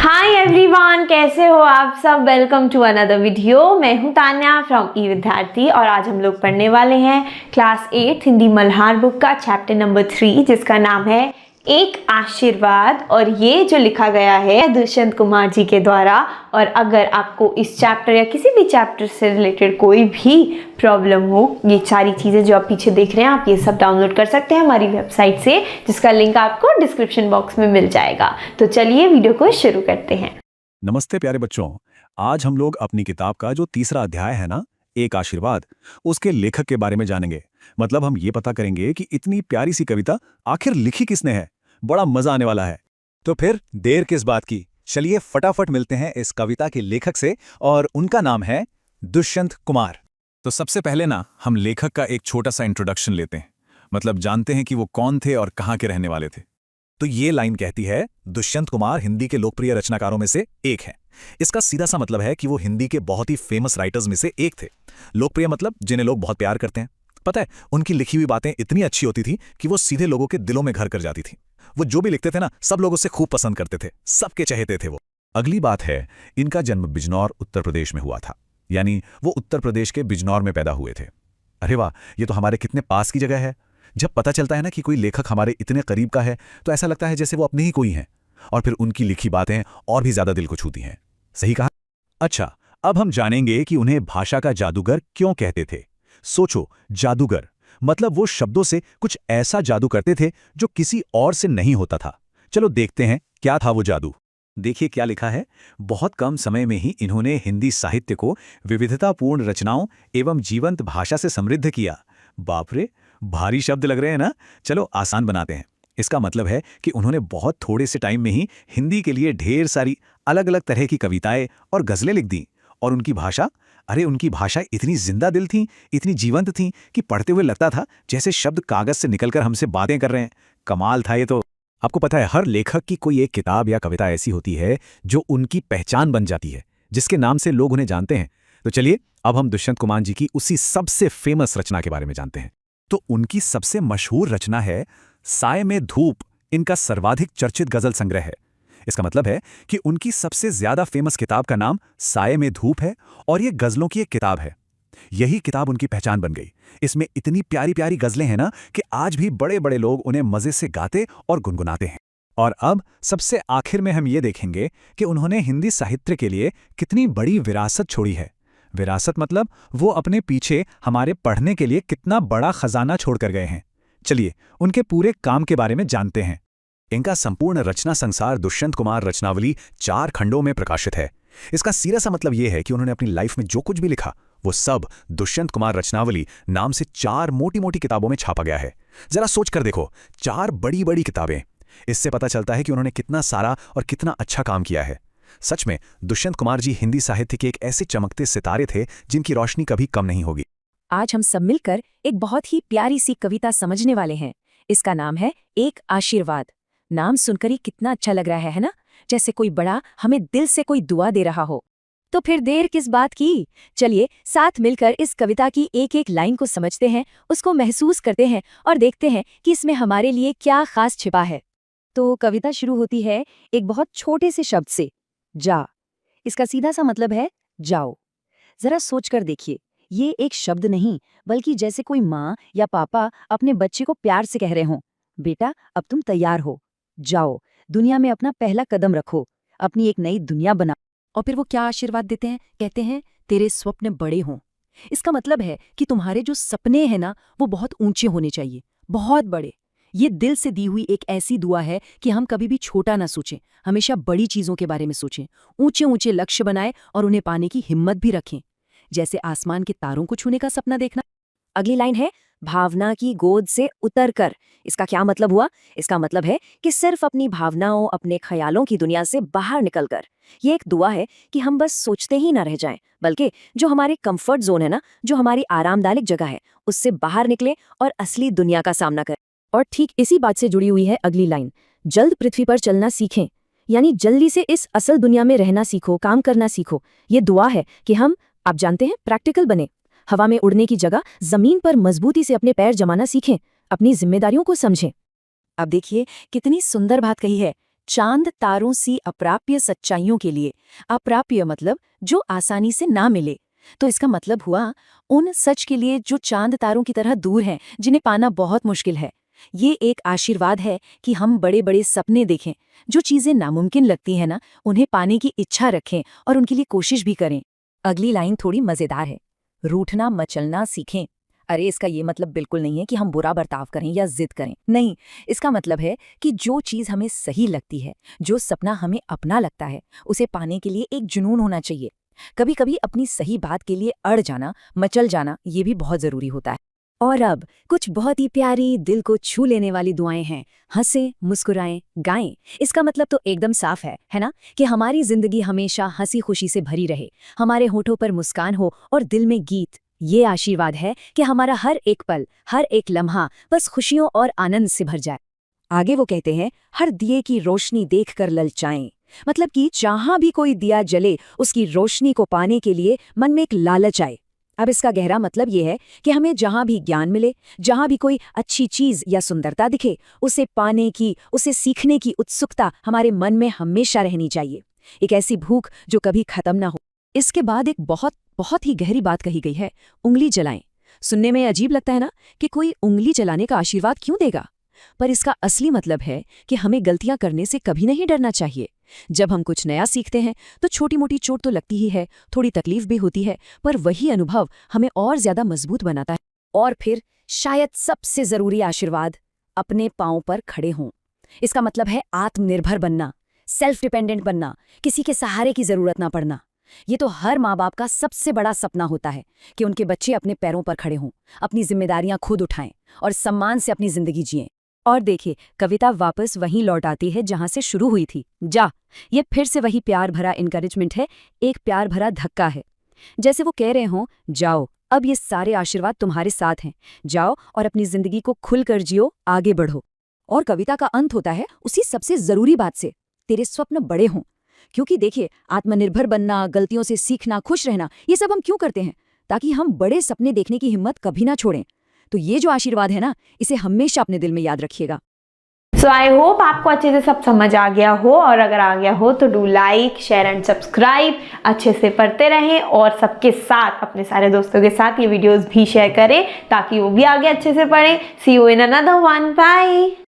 Hi everyone, कैसे हो आप सब। Welcome to another video. मैं हूं तान्या फ्रॉम ई विद्यार्थी और आज हम लोग पढ़ने वाले हैं क्लास 8 हिंदी मल्हार बुक का चैप्टर नंबर 3 जिसका नाम है एक आशीर्वाद। और ये जो लिखा गया है दुष्यंत कुमार जी के द्वारा। और अगर आपको इस चैप्टर या किसी भी चैप्टर से रिलेटेड कोई भी प्रॉब्लम हो, ये सारी चीज़ें जो आप पीछे देख रहे हैं आप ये सब डाउनलोड कर सकते हैं हमारी वेबसाइट से, जिसका लिंक आपको डिस्क्रिप्शन बॉक्स में मिल जाएगा। तो चलिए वीडियो को शुरू करते हैं। नमस्ते प्यारे बच्चों, आज हम लोग अपनी किताब का जो तीसरा अध्याय है ना, एक आशीर्वाद, उसके लेखक के बारे में जानेंगे। मतलब हम ये पता करेंगे कि इतनी प्यारी सी कविता आखिर लिखी किसने है। बड़ा मजा आने वाला है। तो फिर देर किस बात की, चलिए फटाफट मिलते हैं इस कविता के लेखक से, और उनका नाम है दुष्यंत कुमार। तो सबसे पहले ना हम लेखक का एक छोटा सा इंट्रोडक्शन लेते हैं, मतलब जानते हैं कि वो कौन थे और कहाँ के रहने वाले थे। तो ये लाइन कहती है, दुष्यंत कुमार हिंदी के लोकप्रिय रचनाकारों में से एक है। इसका सीधा सा मतलब है कि वो हिंदी के बहुत ही फेमस राइटर्स में से एक थे। लोकप्रिय मतलब जिन्हें लोग बहुत प्यार करते हैं। पता है, उनकी लिखी हुई बातें इतनी अच्छी होती थी कि वो सीधे लोगों के दिलों में घर कर जाती थी। वो जो भी लिखते थे ना, सब लोग उसे खूब पसंद करते थे, सबके चहेते थे वो। अगली बात है, इनका जन्म बिजनौर उत्तर प्रदेश में हुआ था, यानी वो उत्तर प्रदेश के बिजनौर में पैदा हुए थे। अरे वाह, ये तो हमारे कितने पास की जगह है। जब पता चलता है ना कि कोई लेखक हमारे इतने करीब का है, तो ऐसा लगता है जैसे वो अपने ही कोई हैं, और फिर उनकी लिखी बातें और भी ज्यादा दिल को छूती हैं। सही कहा। अच्छा, अब हम जानेंगे कि उन्हें भाषा का जादूगर क्यों कहते थे। सोचो, जादूगर मतलब वो शब्दों से कुछ ऐसा जादू करते थे जो किसी और से नहीं होता था। चलो देखते हैं क्या था वो जादू। देखिए क्या लिखा है। बहुत कम समय में ही इन्होंने हिंदी साहित्य को विविधतापूर्ण रचनाओं एवं जीवंत भाषा से समृद्ध किया। बाप रे, भारी शब्द लग रहे हैं ना। चलो आसान बनाते हैं। इसका मतलब है कि उन्होंने बहुत थोड़े से टाइम में ही हिंदी के लिए ढेर सारी अलग अलग तरह की कविताएं और गजलें लिख दी। और उनकी भाषा, अरे उनकी भाषा इतनी जिंदा दिल थी, इतनी जीवंत थी कि पढ़ते हुए लगता था जैसे शब्द कागज से निकलकर हमसे बातें कर रहे हैं। कमाल था ये तो। आपको पता है, हर लेखक की कोई एक किताब या कविता ऐसी होती है जो उनकी पहचान बन जाती है, जिसके नाम से लोग उन्हें जानते हैं। तो चलिए अब हम दुष्यंत कुमार जी की उसी सबसे फेमस रचना के बारे में जानते हैं। तो उनकी सबसे मशहूर रचना है साय में धूप। इनका सर्वाधिक चर्चित गजल संग्रह है। इसका मतलब है कि उनकी सबसे ज्यादा फेमस किताब का नाम साय में धूप है, और ये गजलों की एक किताब है। यही किताब उनकी पहचान बन गई। इसमें इतनी प्यारी प्यारी गजलें हैं ना कि आज भी बड़े बड़े लोग उन्हें मजे से गाते और गुनगुनाते हैं। और अब सबसे आखिर में हम ये देखेंगे कि उन्होंने हिंदी साहित्य के लिए कितनी बड़ी विरासत छोड़ी है। विरासत मतलब वो अपने पीछे हमारे पढ़ने के लिए कितना बड़ा खजाना छोड़कर गए हैं। चलिए उनके पूरे काम के बारे में जानते हैं। इनका संपूर्ण रचना संसार दुष्यंत कुमार रचनावली 4 खंडों में प्रकाशित है। इसका सीधा सा मतलब यह है कि उन्होंने अपनी लाइफ में जो कुछ भी लिखा वो सब दुष्यंत कुमार रचनावली नाम से 4 मोटी मोटी किताबों में छापा गया है। जरा सोच कर देखो, 4 बड़ी बड़ी किताबें। इससे पता चलता है कि उन्होंने कितना सारा और कितना अच्छा काम किया है। सच में दुष्यंत कुमार जी हिंदी साहित्य के एक ऐसे चमकते सितारे थे जिनकी रोशनी कभी कम नहीं होगी। आज हम सब मिलकर एक बहुत ही प्यारी सी कविता समझने वाले हैं। इसका नाम है एक आशीर्वाद। नाम सुनकर ही कितना अच्छा लग रहा है ना, जैसे कोई बड़ा हमें दिल से कोई दुआ दे रहा हो। तो फिर देर किस बात की, चलिए साथ मिलकर इस कविता की एक एक लाइन को समझते हैं, उसको महसूस करते हैं और देखते हैं कि इसमें हमारे लिए क्या खास छिपा है। तो कविता शुरू होती है एक बहुत छोटे से शब्द से, जा। इसका सीधा सा मतलब है जाओ। जरा सोचकर देखिए, ये एक शब्द नहीं बल्कि जैसे कोई माँ या पापा अपने बच्चे को प्यार से कह रहे हों, बेटा अब तुम तैयार हो, जाओ दुनिया में अपना पहला कदम रखो, अपनी एक नई दुनिया बनाओ। और फिर वो क्या आशीर्वाद देते हैं, कहते हैं तेरे स्वप्न बड़े हों। इसका मतलब है कि तुम्हारे जो सपने हैं ना, वो बहुत ऊंचे होने चाहिए, बहुत बड़े। ये दिल से दी हुई एक ऐसी दुआ है कि हम कभी भी छोटा ना सोचें, हमेशा बड़ी चीजों के बारे में सोचें, ऊंचे ऊंचे लक्ष्य बनाएं और उन्हें पाने की हिम्मत भी रखें, जैसे आसमान के तारों को छूने का सपना देखना। अगली लाइन है भावना की गोद से उतर कर। इसका क्या मतलब हुआ? इसका मतलब है कि सिर्फ अपनी भावनाओं, अपने ख्यालों की दुनिया से बाहर निकलकर। ये एक दुआ है कि हम बस सोचते ही ना रह जाएं, बल्कि जो हमारे कंफर्ट जोन है ना, जो हमारी आरामदायक जगह है, उससे बाहर निकले और असली दुनिया का सामना करें। और ठीक इसी बात से जुड़ी हुई है अगली लाइन, जल्द पृथ्वी पर चलना सीखें। यानी जल्दी से इस असल दुनिया में रहना सीखो, काम करना सीखो। ये दुआ है कि हम, आप जानते हैं, प्रैक्टिकल बने, हवा में उड़ने की जगह जमीन पर मजबूती से अपने पैर जमाना सीखें, अपनी जिम्मेदारियों को समझें। अब देखिए कितनी सुंदर बात कही है, चांद तारों सी अप्राप्य सच्चाइयों के लिए। अप्राप्य मतलब जो आसानी से ना मिले। तो इसका मतलब हुआ उन सच के लिए जो चांद तारों की तरह दूर हैं, जिन्हें पाना बहुत मुश्किल है। ये एक आशीर्वाद है कि हम बड़े बड़े सपने देखें, जो चीजें नामुमकिन लगती हैं ना, उन्हें पाने की इच्छा रखें और उनके लिए कोशिश भी करें। अगली लाइन थोड़ी मजेदार है, रूठना मचलना सीखें। अरे इसका ये मतलब बिल्कुल नहीं है कि हम बुरा बर्ताव करें या जिद करें, नहीं। इसका मतलब है कि जो चीज हमें सही लगती है, जो सपना हमें अपना लगता है, उसे पाने के लिए एक जुनून होना चाहिए। कभी कभी अपनी सही बात के लिए अड़ जाना, मचल जाना, ये भी बहुत जरूरी होता है। और अब कुछ बहुत ही प्यारी, दिल को छू लेने वाली दुआएं हैं। हंसें, मुस्कुराएं, गाएं। इसका मतलब तो एकदम साफ है ना, कि हमारी जिंदगी हमेशा हंसी खुशी से भरी रहे, हमारे होठों पर मुस्कान हो और दिल में गीत। ये आशीर्वाद है कि हमारा हर एक पल, हर एक लम्हा बस खुशियों और आनंद से भर जाए। आगे वो कहते हैं, हर दिए की रोशनी देखकर ललचाएं। मतलब कि जहां भी कोई दिया जले, उसकी रोशनी को पाने के लिए मन में एक लालच आए। अब इसका गहरा मतलब ये है कि हमें जहां भी ज्ञान मिले, जहां भी कोई अच्छी चीज या सुंदरता दिखे, उसे पाने की, उसे सीखने की उत्सुकता हमारे मन में हमेशा रहनी चाहिए। एक ऐसी भूख जो कभी खत्म ना हो। इसके बाद एक बहुत ही गहरी बात कही गई है, उंगली जलाएं। सुनने में अजीब लगता है ना, कि कोई उंगली जलाने का आशीर्वाद क्यों देगा, पर इसका असली मतलब है कि हमें गलतियां करने से कभी नहीं डरना चाहिए। जब हम कुछ नया सीखते हैं तो छोटी मोटी चोट तो लगती ही है, थोड़ी तकलीफ भी होती है, पर वही अनुभव हमें और ज्यादा मजबूत बनाता है। और फिर शायद सबसे जरूरी आशीर्वाद, अपने पांव पर खड़े हों। इसका मतलब है आत्मनिर्भर बनना, सेल्फ डिपेंडेंट बनना, किसी के सहारे की जरूरत ना पड़ना। ये तो हर माँ बाप का सबसे बड़ा सपना होता है कि उनके बच्चे अपने पैरों पर खड़े हों, अपनी जिम्मेदारियां खुद उठाएं और सम्मान से अपनी जिंदगी जिएं। और देखिए, कविता वापस वहीं लौट आती है जहां से शुरू हुई थी, जा। ये फिर से वही प्यार भरा इनकरेजमेंट है, एक प्यार भरा धक्का है। जैसे वो कह रहे हों, जाओ, अब ये सारे आशीर्वाद तुम्हारे साथ हैं, जाओ और अपनी जिंदगी को खुलकर जियो, आगे बढ़ो। और कविता का अंत होता है उसी सबसे जरूरी बात से, तेरे स्वप्न बड़े हों। क्योंकि देखिए, आत्मनिर्भर बनना, गलतियों से सीखना, खुश रहना, ये सब हम क्यों करते हैं? ताकि हम बड़े सपने देखने की हिम्मत कभी ना छोड़ें। तो ये जो आशीर्वाद है ना, इसे हमेशा अपने दिल में याद रखिएगा। सो आई होप आपको अच्छे से सब समझ आ गया हो, और अगर आ गया हो तो do like, share and subscribe. अच्छे से पढ़ते रहें और सबके साथ, अपने सारे दोस्तों के साथ ये वीडियोस भी शेयर करें ताकि वो भी आगे अच्छे से पढ़ें। See you in another one, bye.